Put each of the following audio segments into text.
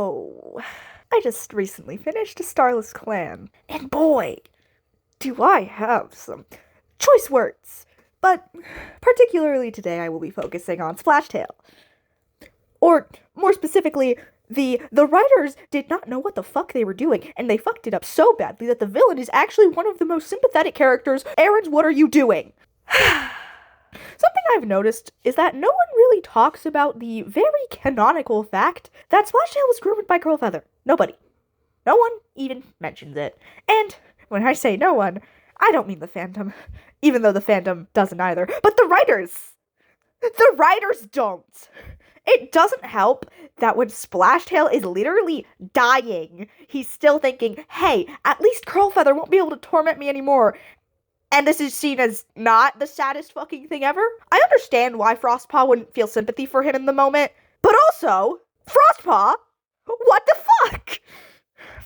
So, I just recently finished a Starless Clan, and boy, do I have some choice words. But particularly today I will be focusing on Splashtail. Or, more specifically, the writers did not know what the fuck they were doing, and they fucked it up so badly that the villain is actually one of the most sympathetic characters. Aaron, what are you doing? Something I've noticed is that no one really talks about the very canonical fact that Splashtail was groomed by Curlfeather. Nobody. No one even mentions it. And when I say no one, I don't mean the fandom, even though the fandom doesn't either, but the writers. The writers don't. It doesn't help that when Splashtail is literally dying, he's still thinking, hey, at least Curlfeather won't be able to torment me anymore. And this is seen as not the saddest fucking thing ever. I understand why Frostpaw wouldn't feel sympathy for him in the moment, but also, Frostpaw? What the fuck?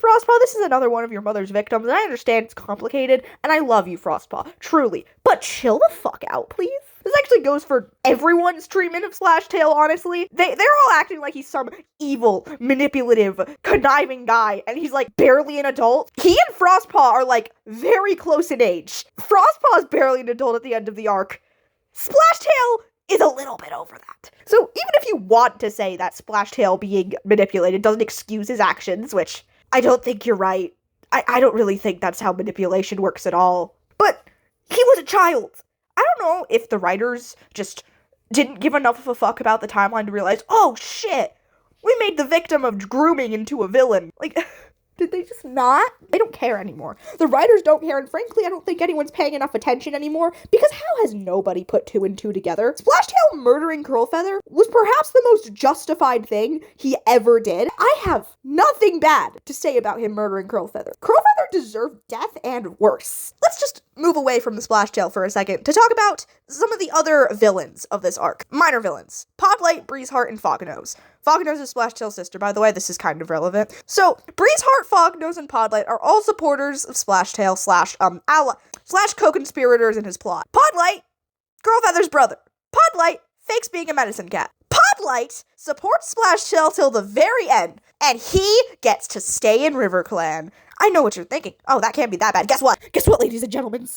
Frostpaw, this is another one of your mother's victims, and I understand it's complicated, and I love you, Frostpaw, truly. But chill the fuck out, please. This actually goes for everyone's treatment of Splashtail, honestly. They're all acting like he's some evil, manipulative, conniving guy, and he's, like, barely an adult. He and Frostpaw are, like, very close in age. Frostpaw's barely an adult at the end of the arc. Splashtail is a little bit over that. So even if you want to say that Splashtail being manipulated doesn't excuse his actions, which I don't think you're right. I don't really think that's how manipulation works at all. But he was a child. I don't know if the writers just didn't give enough of a fuck about the timeline to realize, oh shit, we made the victim of grooming into a villain. Like, did they just not? They don't care anymore. The writers don't care, and frankly, I don't think anyone's paying enough attention anymore, because how has nobody put two and two together? Splashtail murdering Curlfeather was perhaps the most justified thing he ever did. I have nothing bad to say about him murdering Curlfeather. Curlfeather deserved death and worse. Let's just move away from the Splashtail for a second to talk about some of the other villains of this arc. Minor villains. Podlight, Breezeheart, and Fognose. Fognose is Splashtail's sister, by the way. This is kind of relevant. So, Breezeheart, Fognose, and Podlight are all supporters of Splashtail / co-conspirators in his plot. Podlight, Curlfeather's brother. Podlight fakes being a medicine cat. Podlight supports Splashtail till the very end, and he gets to stay in RiverClan. I know what you're thinking. Oh, that can't be that bad. Guess what? Guess what, ladies and gentlemen?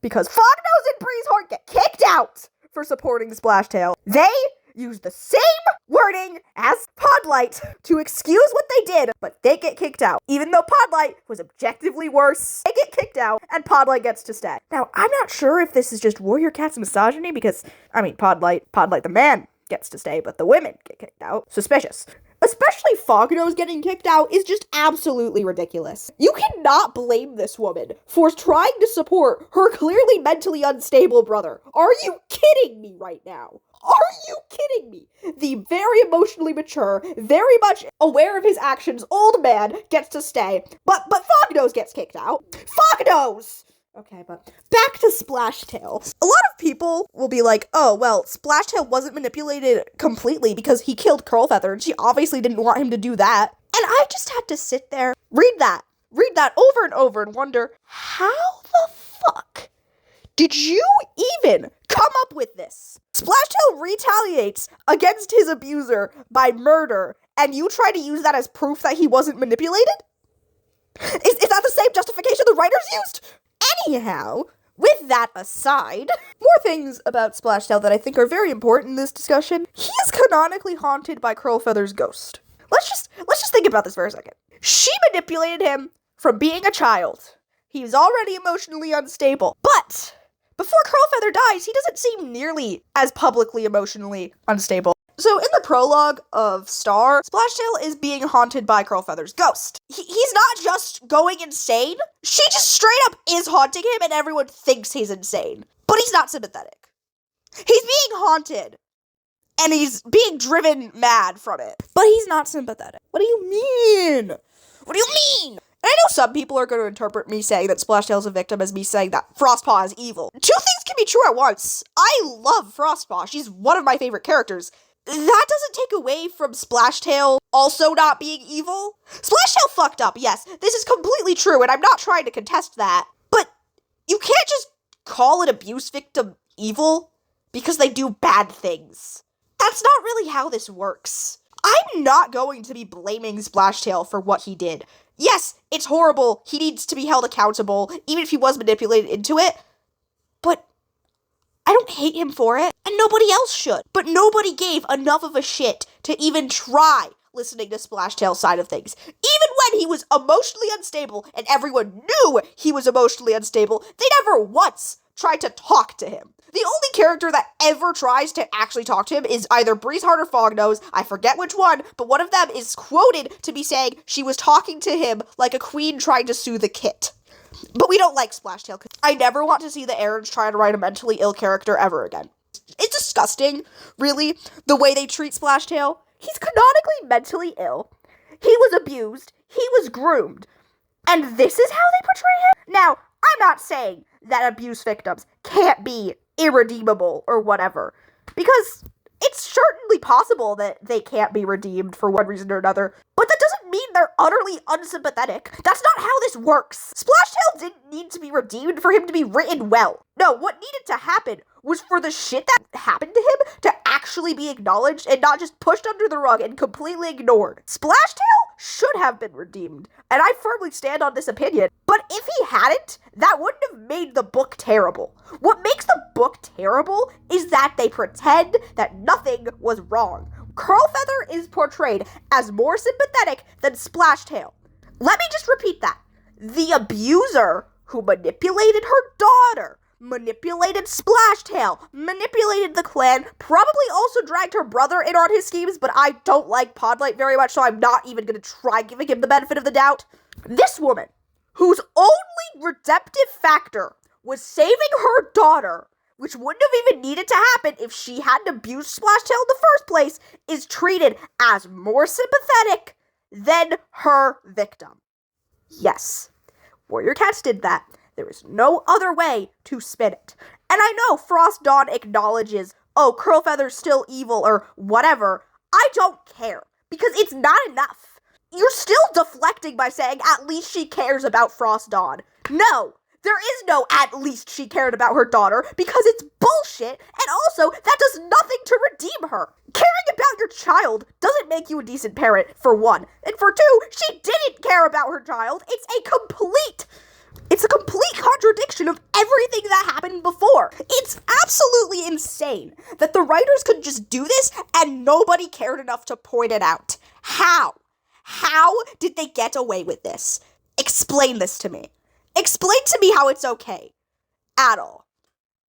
Because Fognose and Breezeheart get kicked out for supporting Splashtail. They use the same wording as Podlight to excuse what they did, but they get kicked out. Even though Podlight was objectively worse, they get kicked out, and Podlight gets to stay. Now, I'm not sure if this is just Warrior Cat's misogyny, because, I mean, Podlight the man gets to stay, but the women get kicked out. Suspicious. Especially Fognose getting kicked out is just absolutely ridiculous. You cannot blame this woman for trying to support her clearly mentally unstable brother. Are you kidding me right now? Are you kidding me? The very emotionally mature, very much aware of his actions old man gets to stay, but Fognose gets kicked out. Fognose! Okay, but back to Splashtail. A lot of people will be like, oh, well, Splashtail wasn't manipulated completely because he killed Curlfeather, and she obviously didn't want him to do that. And I just had to sit there, read that over and over and wonder, how the fuck did you even come up with this? Splashtail retaliates against his abuser by murder, and you try to use that as proof that he wasn't manipulated? Is that the same justification the writers used? Anyhow, with that aside, more things about Splashtail that I think are very important in this discussion. He is canonically haunted by Curlfeather's ghost. Let's just think about this for a second. She manipulated him from being a child. He's already emotionally unstable. But before Curlfeather dies, he doesn't seem nearly as publicly emotionally unstable. So in the prologue of Star, Splashtail is being haunted by Curlfeather's ghost. He's not just going insane. She just straight up is haunting him and everyone thinks he's insane. But he's not sympathetic. He's being haunted. And he's being driven mad from it. But he's not sympathetic. What do you mean? What do you mean? And I know some people are going to interpret me saying that Splashtail's a victim as me saying that Frostpaw is evil. Two things can be true at once. I love Frostpaw. She's one of my favorite characters. That doesn't take away from Splashtail also not being evil. Splashtail fucked up, yes. This is completely true, and I'm not trying to contest that. But you can't just call an abuse victim evil because they do bad things. That's not really how this works. I'm not going to be blaming Splashtail for what he did. Yes, it's horrible. He needs to be held accountable, even if he was manipulated into it. But I don't hate him for it, and nobody else should. But nobody gave enough of a shit to even try listening to Splashtail's side of things. Even when he was emotionally unstable, and everyone knew he was emotionally unstable, they never once tried to talk to him. The only character that ever tries to actually talk to him is either Breeze Heart or Fognose. I forget which one, but one of them is quoted to be saying she was talking to him like a queen trying to soothe a kit. But we don't like Splashtail. I never want to see the Errands try to write a mentally ill character ever again. It's disgusting, really, the way they treat Splashtail. He's canonically mentally ill. He was abused. He was groomed. And this is how they portray him? Now, I'm not saying that abuse victims can't be irredeemable or whatever, because it's certainly possible that they can't be redeemed for one reason or another, but that doesn't mean they're utterly unsympathetic. That's not how this works. Splashtail didn't need to be redeemed for him to be written well. No, what needed to happen was for the shit that happened to him to actually be acknowledged and not just pushed under the rug and completely ignored. Splashtail should have been redeemed, and I firmly stand on this opinion. But if he hadn't, that wouldn't have made the book terrible. What makes the book terrible is that they pretend that nothing was wrong. Curlfeather is portrayed as more sympathetic than Splashtail. Let me just repeat that. The abuser who manipulated her daughter, manipulated Splashtail, manipulated the clan, probably also dragged her brother in on his schemes, but I don't like Podlight very much, so I'm not even going to try giving him the benefit of the doubt. This woman, whose only redemptive factor was saving her daughter, which wouldn't have even needed to happen if she hadn't abused Splashtail in the first place, is treated as more sympathetic than her victim. Yes, Warrior Cats did that. There is no other way to spin it. And I know Frost Dawn acknowledges, oh, Curlfeather's still evil or whatever. I don't care, because it's not enough. You're still deflecting by saying at least she cares about Frost Dawn. No, there is no at least she cared about her daughter, because it's bullshit, and also that does nothing to redeem her. Caring about your child doesn't make you a decent parent, for one. And for two, she didn't care about her child. It's a complete contradiction of everything that happened before. It's absolutely insane that the writers could just do this and nobody cared enough to point it out. How? How did they get away with this? Explain this to me. Explain to me how it's okay. At all.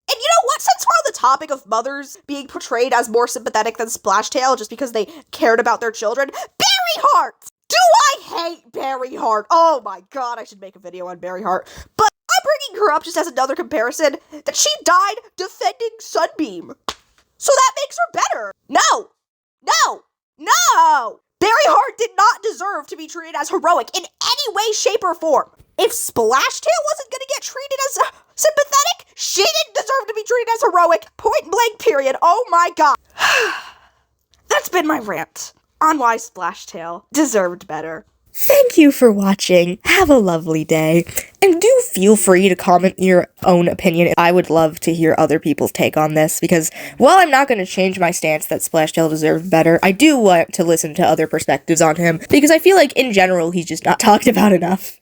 And you know what? Since we're on the topic of mothers being portrayed as more sympathetic than Splashtail just because they cared about their children, Berryheart! Do I hate Berryheart? Oh my god, I should make a video on Berryheart. But I'm bringing her up just as another comparison that she died defending Sunbeam. So that makes her better. No! No! No! Berryheart did not deserve to be treated as heroic in any way, shape, or form. If Splashtail wasn't gonna get treated as sympathetic, she didn't deserve to be treated as heroic. Point blank, period. Oh my god. That's been my rant on why Splashtail deserved better. Thank you for watching. Have a lovely day. And do feel free to comment your own opinion. I would love to hear other people's take on this, because while I'm not going to change my stance that Splashtail deserved better, I do want to listen to other perspectives on him, because I feel like in general he's just not talked about enough.